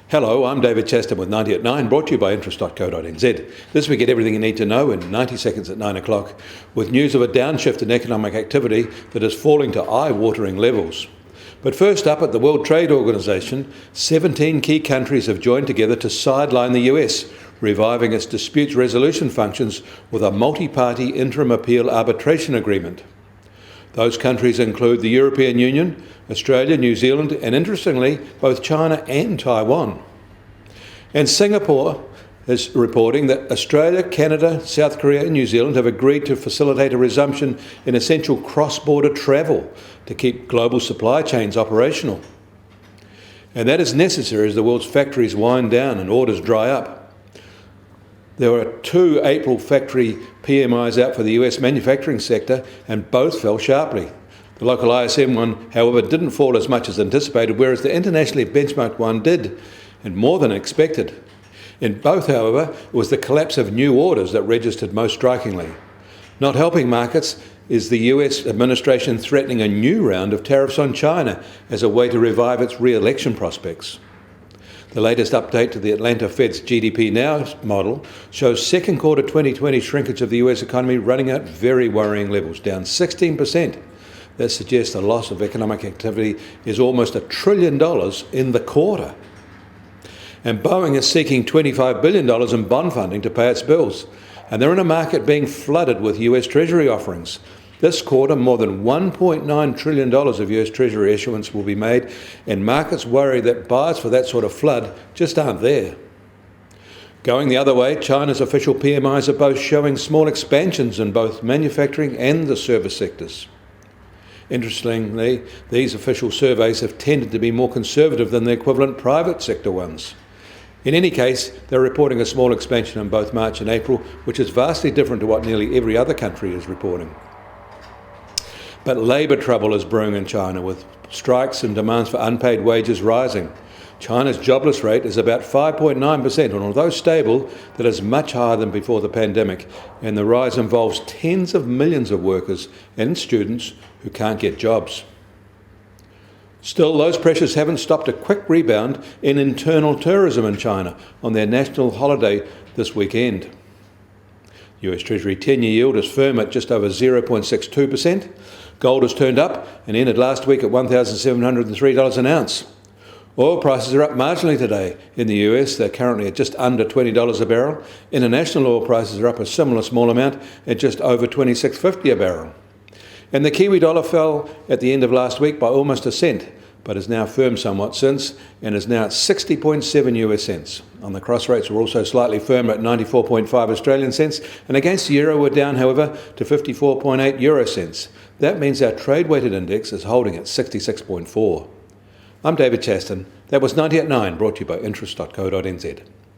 Hello, I'm David Chaston with 90 at 9, brought to you by interest.co.nz. This week, get everything you need to know in 90 seconds at 9 o'clock, with news of a downshift in economic activity that is falling to eye-watering levels. But first up, at the World Trade Organization, 17 key countries have joined together to sideline the US, reviving its disputes resolution functions with a multi-party interim appeal arbitration agreement. Those countries include the European Union, Australia, New Zealand, and interestingly, both China and Taiwan. And Singapore is reporting that Australia, Canada, South Korea and New Zealand have agreed to facilitate a resumption in essential cross-border travel to keep global supply chains operational. And that is necessary as the world's factories wind down and orders dry up. There were 2 April factory PMIs out for the US manufacturing sector, and both fell sharply. The local ISM one, however, didn't fall as much as anticipated, whereas the internationally benchmarked one did, and more than expected. In both, however, it was the collapse of new orders that registered most strikingly. Not helping markets is the US administration threatening a new round of tariffs on China as a way to revive its re-election prospects. The latest update to the Atlanta Fed's GDP Now model shows second quarter 2020 shrinkage of the US economy running at very worrying levels, down 16%. That suggests the loss of economic activity is almost $1 trillion in the quarter. And Boeing is seeking $25 billion in bond funding to pay its bills. And they're in a market being flooded with US Treasury offerings. This quarter, more than $1.9 trillion of US Treasury issuance will be made, and markets worry that buyers for that sort of flood just aren't there. Going the other way, China's official PMIs are both showing small expansions in both manufacturing and the service sectors. Interestingly, these official surveys have tended to be more conservative than the equivalent private sector ones. In any case, they're reporting a small expansion in both March and April, which is vastly different to what nearly every other country is reporting. But labour trouble is brewing in China, with strikes and demands for unpaid wages rising. China's jobless rate is about 5.9%, and although stable, that is much higher than before the pandemic, and the rise involves tens of millions of workers and students who can't get jobs. Still, those pressures haven't stopped a quick rebound in internal tourism in China on their national holiday this weekend. US Treasury 10-year yield is firm at just over 0.62%. Gold has turned up and ended last week at $1,703 an ounce. Oil prices are up marginally today. In the US, they're currently at just under $20 a barrel. International oil prices are up a similar small amount at just over $26.50 a barrel. And the Kiwi dollar fell at the end of last week by almost a cent, but is now firm somewhat since, and is now at 60.7 US cents. On the cross rates, we're also slightly firm at 94.5 Australian cents, and against the euro we're down, however, to 54.8 euro cents. That means our trade-weighted index is holding at 66.4. I'm David Chaston. That was 90 at 9, brought to you by interest.co.nz.